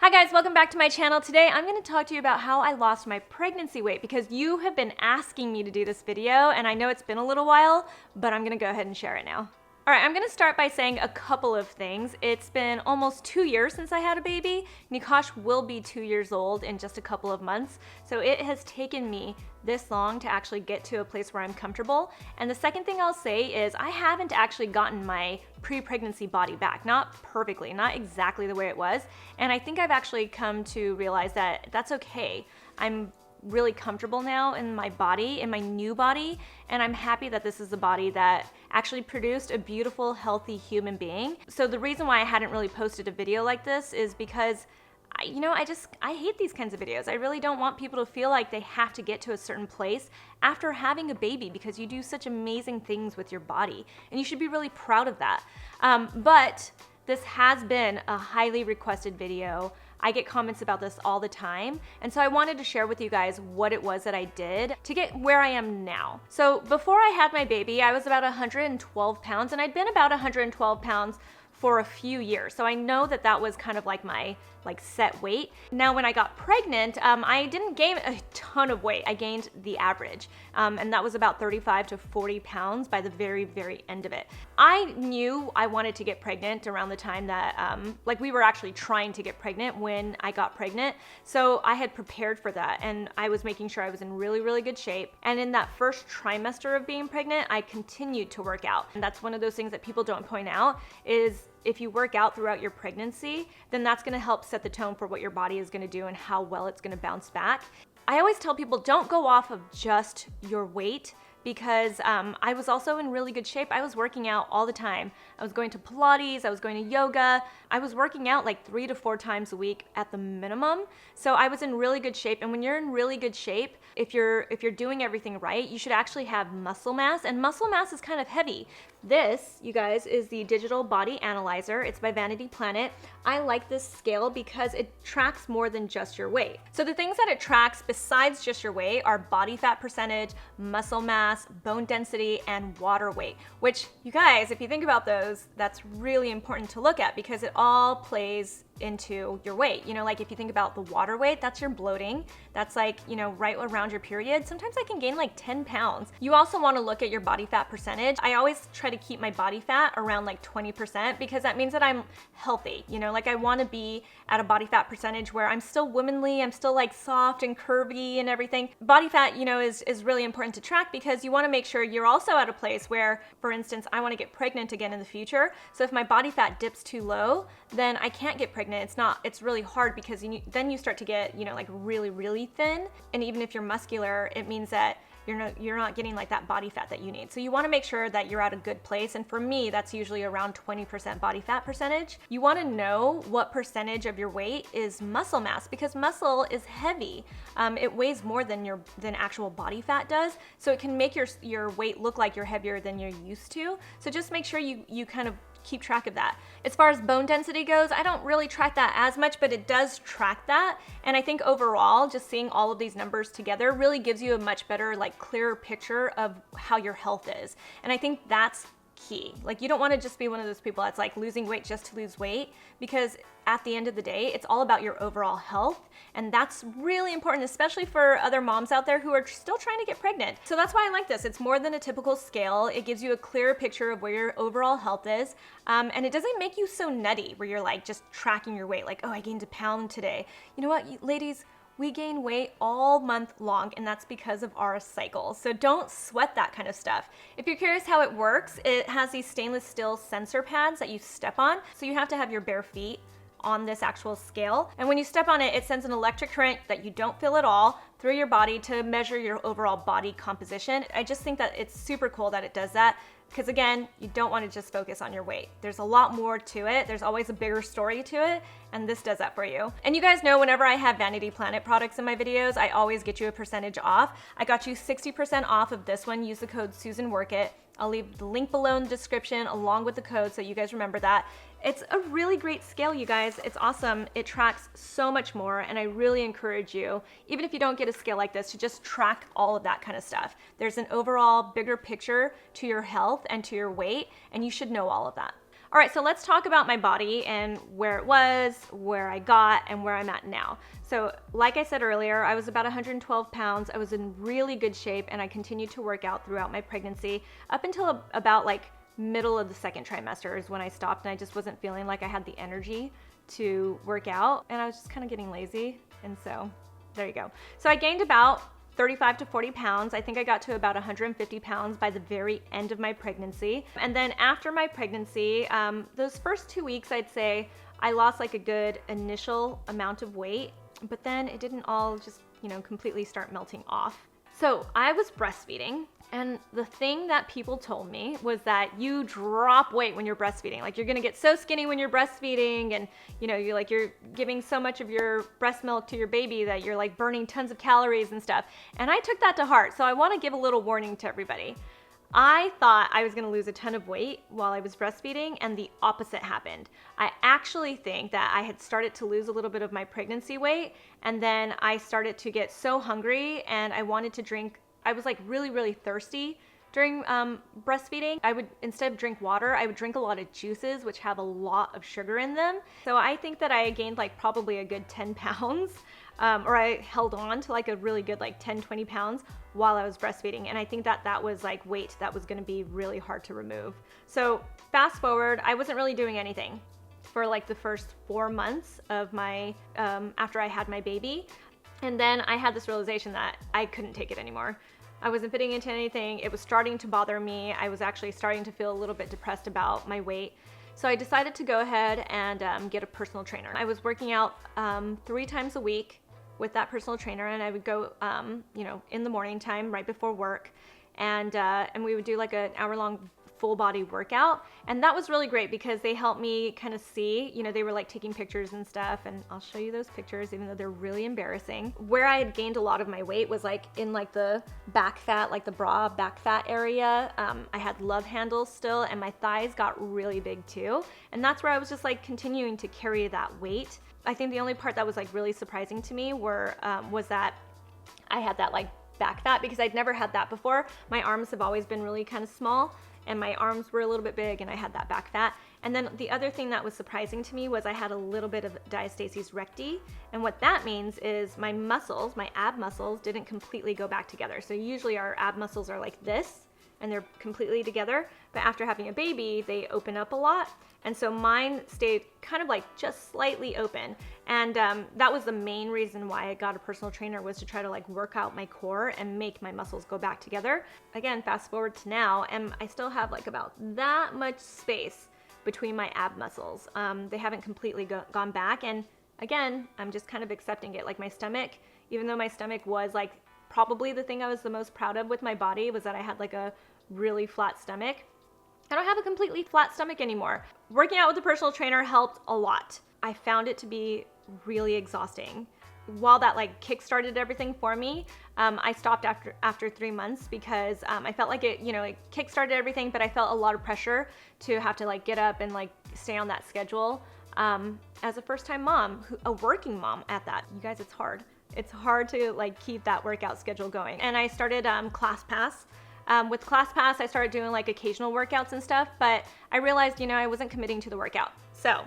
Hi guys, welcome back to my channel. Today I'm going to talk to you about how I lost my pregnancy weight because you have been asking me to do this video and I know it's been a little while, but I'm going to go ahead and share it now. Alright, I'm going to start by saying a couple of things. It's been almost 2 years since I had a baby. Nikosh will be 2 years old in just a couple of months, so it has taken me this long to actually get to a place where I'm comfortable. And the second thing I'll say is I haven't actually gotten my pre-pregnancy body back. Not perfectly, not exactly the way it was. And I think I've actually come to realize that that's okay. I'm really comfortable now in my body, in my new body, and I'm happy that this is a body that actually produced a beautiful, healthy human being. So the reason why I hadn't really posted a video like this is because I hate these kinds of videos. I really don't want people to feel like they have to get to a certain place after having a baby because you do such amazing things with your body, and you should be really proud of that. But this has been a highly requested video. I get comments about this all the time, and so I wanted to share with you guys what it was that I did to get where I am now. So before I had my baby, I was about 112 pounds, and I'd been about 112 pounds for a few years. So I know that that was kind of like my set weight. Now when I got pregnant, I didn't gain a ton of weight. I gained the average, and that was about 35 to 40 pounds by the very, very end of it. I knew I wanted to get pregnant around the time that, we were actually trying to get pregnant when I got pregnant. So I had prepared for that, and I was making sure I was in really, really good shape. And in that first trimester of being pregnant, I continued to work out. And that's one of those things that people don't point out is if you work out throughout your pregnancy, then that's gonna help set the tone for what your body is gonna do and how well it's gonna bounce back. I always tell people don't go off of just your weight because I was also in really good shape. I was working out all the time. I was going to Pilates, I was going to yoga. I was working out like 3 to 4 times a week at the minimum. So I was in really good shape. And when you're in really good shape, if you're doing everything right, you should actually have muscle mass, and muscle mass is kind of heavy. This, you guys, is the Digital Body Analyzer. It's by Vanity Planet. I like this scale because it tracks more than just your weight. So the things that it tracks besides just your weight are body fat percentage, muscle mass, bone density, and water weight, which, you guys, if you think about those, that's really important to look at because it all plays into your weight. Like if you think about the water weight, that's your bloating. That's right around your period. Sometimes I can gain like 10 pounds. You also want to look at your body fat percentage. I always try to keep my body fat around like 20% because that means that I'm healthy. I want to be at a body fat percentage where I'm still womanly, I'm still like soft and curvy and everything. Body fat, is really important to track because you want to make sure you're also at a place where, for instance, I want to get pregnant again in the future. So if my body fat dips too low, then I can't get pregnant. It's really hard because then you start to get, really, really thin. And even if you're muscular, it means that you're not getting like that body fat that you need. So you want to make sure that you're at a good place. And for me, that's usually around 20% body fat percentage. You want to know what percentage of your weight is muscle mass because muscle is heavy. It weighs more than actual body fat does. So it can make your weight look like you're heavier than you're used to. So just make sure you kind of keep track of that. As far as bone density goes, I don't really track that as much, but it does track that. And I think overall, just seeing all of these numbers together really gives you a much better, clearer picture of how your health is. And I think that's key. You don't want to just be one of those people that's losing weight just to lose weight, because at the end of the day, it's all about your overall health. And that's really important, especially for other moms out there who are still trying to get pregnant. So that's why I like this. It's more than a typical scale. It gives you a clearer picture of where your overall health is. And it doesn't make you so nutty where you're just tracking your weight. Oh, I gained a pound today. You know what, ladies? We gain weight all month long, and that's because of our cycles. So don't sweat that kind of stuff. If you're curious how it works, it has these stainless steel sensor pads that you step on. So you have to have your bare feet on this actual scale. And when you step on it, it sends an electric current that you don't feel at all through your body to measure your overall body composition. I just think that it's super cool that it does that. Because again, you don't want to just focus on your weight. There's a lot more to it. There's always a bigger story to it, and this does that for you. And you guys know whenever I have Vanity Planet products in my videos, I always get you a percentage off. I got you 60% off of this one. Use the code SusanWorkIt. I'll leave the link below in the description along with the code so you guys remember that. It's a really great scale, you guys. It's awesome. It tracks so much more, and I really encourage you, even if you don't get a scale like this, to just track all of that kind of stuff. There's an overall bigger picture to your health and to your weight, and you should know all of that. All right, so let's talk about my body and where it was, where I got, and where I'm at now. So like I said earlier, I was about 112 pounds. I was in really good shape, and I continued to work out throughout my pregnancy up until about like middle of the second trimester is when I stopped, and I just wasn't feeling like I had the energy to work out, and I was just kind of getting lazy. And so there you go. So I gained about 35 to 40 pounds. I think I got to about 150 pounds by the very end of my pregnancy. And then after my pregnancy, those first 2 weeks, I'd say I lost like a good initial amount of weight, but then it didn't all just, completely start melting off. So I was breastfeeding, and the thing that people told me was that you drop weight when you're breastfeeding. Like, you're gonna get so skinny when you're breastfeeding, and you're giving so much of your breast milk to your baby that you're like burning tons of calories and stuff. And I took that to heart. So I wanna give a little warning to everybody. I thought I was gonna lose a ton of weight while I was breastfeeding, and the opposite happened. I actually think that I had started to lose a little bit of my pregnancy weight, and then I started to get so hungry, and I wanted to drink. I was like really, really thirsty during breastfeeding. I would, instead of drink water, I would drink a lot of juices, which have a lot of sugar in them. So I think that I gained like probably a good 10 pounds, or I held on to like a really good like 10, 20 pounds while I was breastfeeding. And I think that that was like weight that was gonna be really hard to remove. So fast forward, I wasn't really doing anything for like the first 4 months of my, after I had my baby. And then I had this realization that I couldn't take it anymore. I wasn't fitting into anything. It was starting to bother me. I was actually starting to feel a little bit depressed about my weight. So I decided to go ahead and get a personal trainer. I was working out 3 times a week with that personal trainer, and I would go, in the morning time right before work, and we would do like an hour-long full body workout. And that was really great because they helped me kind of see, they were like taking pictures and stuff, and I'll show you those pictures even though they're really embarrassing. Where I had gained a lot of my weight was like in like the back fat, like the bra back fat area. I had love handles still, and my thighs got really big too. And that's where I was just like continuing to carry that weight. I think the only part that was like really surprising to me was that I had that like back fat, because I'd never had that before. My arms have always been really kind of small, and my arms were a little bit big, and I had that back fat. And then the other thing that was surprising to me was I had a little bit of diastasis recti. And what that means is my muscles, my ab muscles, didn't completely go back together. So usually our ab muscles are like this, and they're completely together. But after having a baby, they open up a lot. And so mine stayed kind of like just slightly open. And that was the main reason why I got a personal trainer, was to try to like work out my core and make my muscles go back together. Again, fast forward to now, and I still have like about that much space between my ab muscles. They haven't completely gone back. And again, I'm just kind of accepting it. Like my stomach, even though my stomach was like probably the thing I was the most proud of with my body, was that I had like a really flat stomach. I don't have a completely flat stomach anymore. Working out with a personal trainer helped a lot. I found it to be really exhausting. While that like kick-started everything for me, I stopped after 3 months because I felt like it kick-started everything, but I felt a lot of pressure to have to like get up and like stay on that schedule. As a first-time mom, a working mom at that, you guys, it's hard. It's hard to like keep that workout schedule going. And I started ClassPass. With ClassPass, I started doing like occasional workouts and stuff, but I realized, I wasn't committing to the workout. So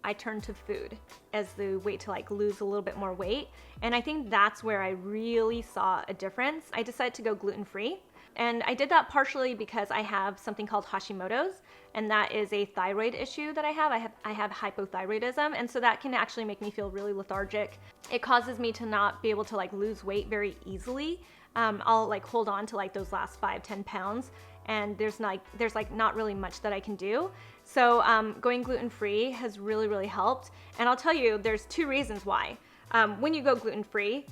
I turned to food as the way to like lose a little bit more weight. And I think that's where I really saw a difference. I decided to go gluten-free. And I did that partially because I have something called Hashimoto's, and that is a thyroid issue that I have. I have hypothyroidism, and so that can actually make me feel really lethargic. It causes me to not be able to like lose weight very easily. I'll like hold on to like those last 5-10 pounds, and there's not really much that I can do. So going gluten-free has really, really helped. And I'll tell you, there's 2 reasons why. When you go gluten-free,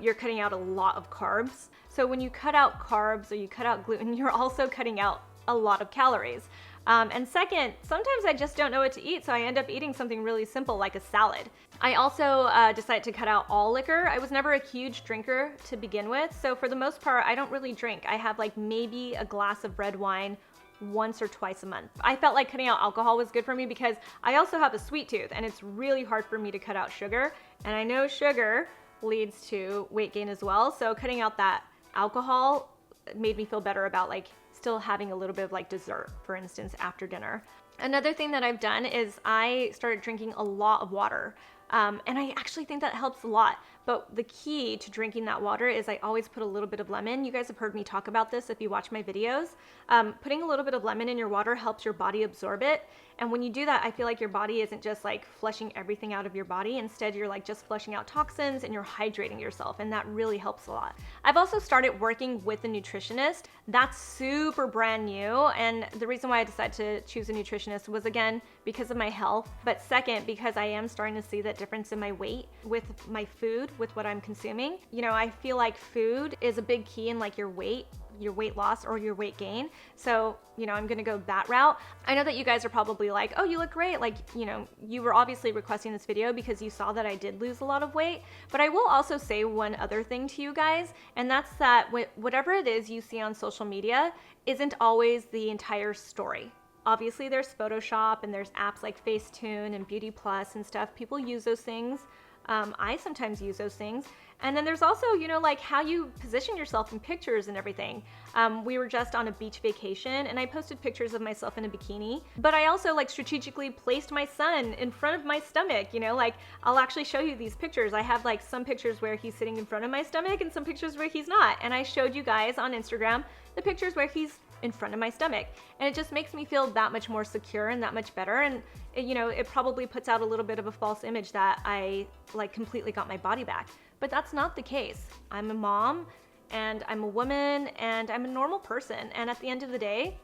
you're cutting out a lot of carbs. So when you cut out carbs or you cut out gluten, you're also cutting out a lot of calories. And second, sometimes I just don't know what to eat, so I end up eating something really simple like a salad. I also decided to cut out all liquor. I was never a huge drinker to begin with, so for the most part, I don't really drink. I have like maybe a glass of red wine once or twice a month. I felt like cutting out alcohol was good for me because I also have a sweet tooth, and it's really hard for me to cut out sugar. And I know sugar leads to weight gain as well, so cutting out that alcohol made me feel better about like still having a little bit of like dessert, for instance, after dinner. Another thing that I've done is I started drinking a lot of water. And I actually think that helps a lot. But the key to drinking that water is I always put a little bit of lemon. You guys have heard me talk about this if you watch my videos. Putting a little bit of lemon in your water helps your body absorb it. And when you do that, I feel like your body isn't just like flushing everything out of your body. Instead, you're like just flushing out toxins and you're hydrating yourself. And that really helps a lot. I've also started working with a nutritionist. That's super brand new. And the reason why I decided to choose a nutritionist was, again, because of my health. But second, because I am starting to see that difference in my weight with my food, with what I'm consuming. You know, I feel like food is a big key in like your weight loss or your weight gain. So, you know, I'm gonna go that route. I know that you guys are probably like, oh, you look great. Like, you know, you were obviously requesting this video because you saw that I did lose a lot of weight. But I will also say one other thing to you guys, and that's that whatever it is you see on social media isn't always the entire story. Obviously, there's Photoshop and there's apps like Facetune and Beauty Plus and stuff. People use those things. I sometimes use those things. And then there's also, you know, like how you position yourself in pictures and everything. We were just on a beach vacation and I posted pictures of myself in a bikini, but I also like strategically placed my son in front of my stomach, you know, like I'll actually show you these pictures. I have like some pictures where he's sitting in front of my stomach and some pictures where he's not. And I showed you guys on Instagram the pictures where he's in front of my stomach. And it just makes me feel that much more secure and that much better. And you know, it probably puts out a little bit of a false image that I like completely got my body back. But that's not the case. I'm a mom and I'm a woman and I'm a normal person. And at the end of the day,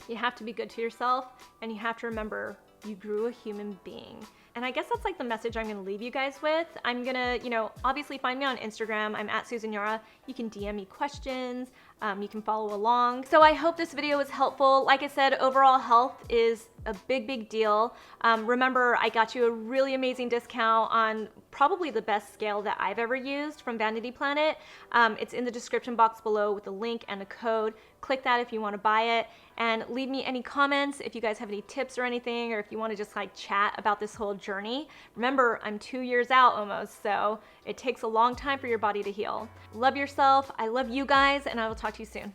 you have to be good to yourself and you have to remember you grew a human being. And I guess that's like the message I'm gonna leave you guys with. I'm gonna, you know, obviously find me on Instagram. I'm at Susan Yara. You can DM me questions. You can follow along. So I hope this video was helpful. Like I said, overall health is a big deal. Remember, I got you a really amazing discount on probably the best scale that I've ever used from Vanity Planet. It's in the description box below with a link and a code. Click that if you want to buy it, and leave me any comments if you guys have any tips or anything, or if you want to just like chat about this whole journey. Remember, I'm 2 years out almost, so it takes a long time for your body to heal. Love yourself. I love you guys, and I will talk to you soon.